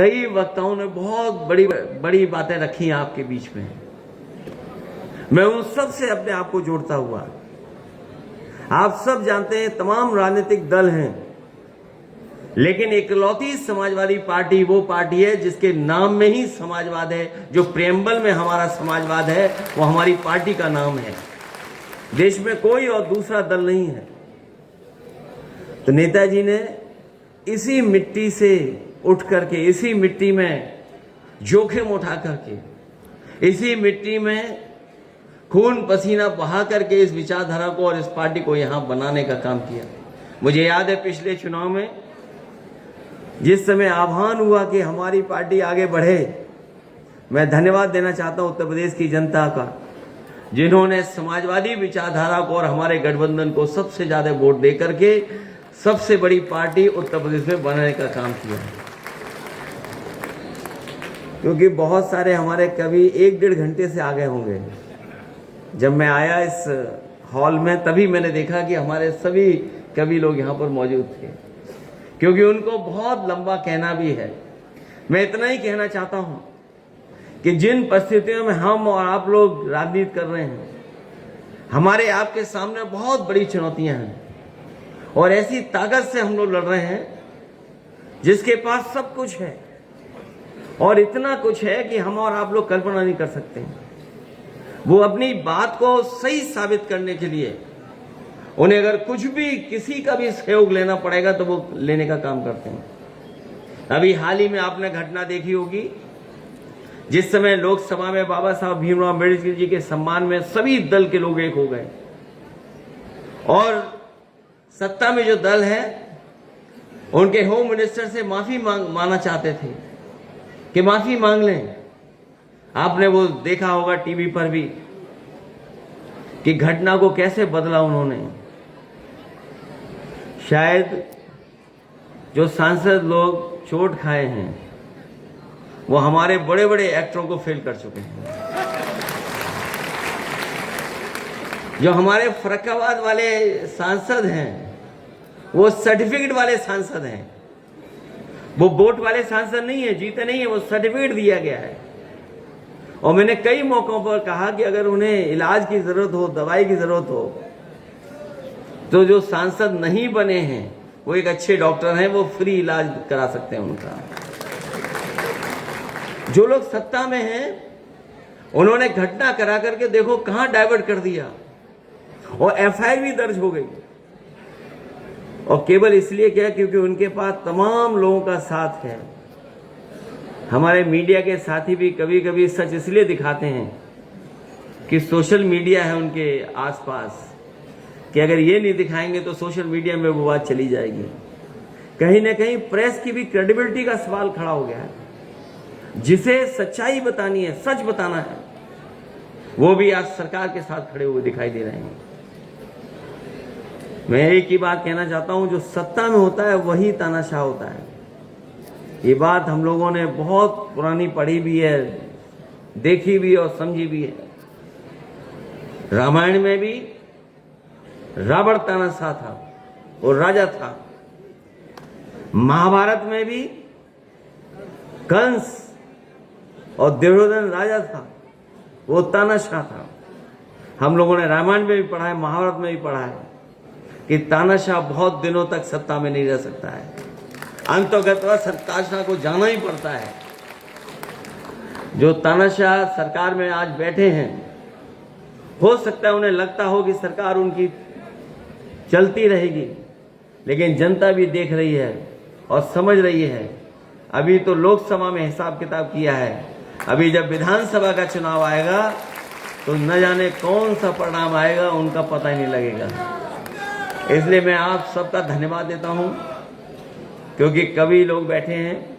कई वक्ताओं ने बहुत बड़ी बड़ी बातें रखी हैं आपके बीच में। मैं उन सब से अपने आप को जोड़ता हुआ, आप सब जानते हैं तमाम राजनीतिक दल हैं, लेकिन इकलौती समाजवादी पार्टी वो पार्टी है जिसके नाम में ही समाजवाद है। जो प्रेम्बल में हमारा समाजवाद है वो हमारी पार्टी का नाम है। देश में कोई और दूसरा दल नहीं है। तो नेताजी ने इसी मिट्टी से उठ करके, इसी मिट्टी में जोखिम उठा करके, इसी मिट्टी में खून पसीना बहा करके इस विचारधारा को और इस पार्टी को यहां बनाने का काम किया। मुझे याद है पिछले चुनाव में जिस समय आह्वान हुआ कि हमारी पार्टी आगे बढ़े, मैं धन्यवाद देना चाहता हूं उत्तर प्रदेश की जनता का, जिन्होंने समाजवादी विचारधारा को और हमारे गठबंधन को सबसे ज्यादा वोट दे करके सबसे बड़ी पार्टी उत्तर प्रदेश में बनाने का काम किया। क्योंकि बहुत सारे हमारे कवि 1-1.5 घंटे से आ गए होंगे। जब मैं आया इस हॉल में तभी मैंने देखा कि हमारे सभी कवि लोग यहाँ पर मौजूद थे, क्योंकि उनको बहुत लंबा कहना भी है। मैं इतना ही कहना चाहता हूँ कि जिन परिस्थितियों में हम और आप लोग राजनीति कर रहे हैं, हमारे आपके सामने बहुत बड़ी चुनौतियां हैं और ऐसी ताकत से हम लोग लड़ रहे हैं जिसके पास सब कुछ है, और इतना कुछ है कि हम और आप लोग कल्पना नहीं कर सकते। वो अपनी बात को सही साबित करने के लिए उन्हें अगर कुछ भी किसी का भी सहयोग लेना पड़ेगा तो वो लेने का काम करते हैं। अभी हाल ही में आपने घटना देखी होगी जिस समय लोकसभा में बाबा साहब भीमराव अम्बेडकर जी के सम्मान में सभी दल के लोग एक हो गए और सत्ता में जो दल है उनके होम मिनिस्टर से माफी मांगना चाहते थे कि माफी मांग लें। आपने वो देखा होगा टीवी पर भी कि घटना को कैसे बदला उन्होंने। शायद जो सांसद लोग चोट खाए हैं वो हमारे बड़े बड़े एक्टरों को फेल कर चुके हैं। जो हमारे फर्रुखाबाद वाले सांसद हैं वो सर्टिफिकेट वाले सांसद हैं। वो वोट वाले सांसद नहीं है, जीते नहीं है, वो सर्टिफिकेट दिया गया है। और मैंने कई मौकों पर कहा कि अगर उन्हें इलाज की जरूरत हो, दवाई की जरूरत हो, तो जो सांसद नहीं बने हैं वो एक अच्छे डॉक्टर हैं, वो फ्री इलाज करा सकते हैं उनका। जो लोग सत्ता में हैं उन्होंने घटना करा करके देखो कहां डाइवर्ट कर दिया और एफआईआर भी दर्ज हो गई। और केवल इसलिए क्या, क्योंकि उनके पास तमाम लोगों का साथ है। हमारे मीडिया के साथी भी कभी कभी सच इसलिए दिखाते हैं कि सोशल मीडिया है उनके आसपास, कि अगर ये नहीं दिखाएंगे तो सोशल मीडिया में वो बात चली जाएगी। कहीं ना कहीं प्रेस की भी क्रेडिबिलिटी का सवाल खड़ा हो गया है। जिसे सच्चाई बतानी है, सच बताना है, वो भी आज सरकार के साथ खड़े हुए दिखाई दे रहे हैं। मैं एक ही बात कहना चाहता हूं, जो सत्ता में होता है वही तानाशाह होता है। ये बात हम लोगों ने बहुत पुरानी पढ़ी भी है, देखी भी और समझी भी है। रामायण में भी रावण तानाशाह था और राजा था। महाभारत में भी कंस और दुर्योधन राजा था, वो तानाशाह था। हम लोगों ने रामायण में भी पढ़ा है, महाभारत में भी पढ़ा है कि तानाशाह बहुत दिनों तक सत्ता में नहीं रह सकता है। अंततः तानाशाह को जाना ही पड़ता है। जो तानाशाह सरकार में आज बैठे हैं, हो सकता है उन्हें लगता हो कि सरकार उनकी चलती रहेगी, लेकिन जनता भी देख रही है और समझ रही है। अभी तो लोकसभा में हिसाब किताब किया है, अभी जब विधानसभा का चुनाव आएगा तो न जाने कौन सा परिणाम आएगा, उनका पता ही नहीं लगेगा। इसलिए मैं आप सबका धन्यवाद देता हूं, क्योंकि कवि लोग बैठे हैं,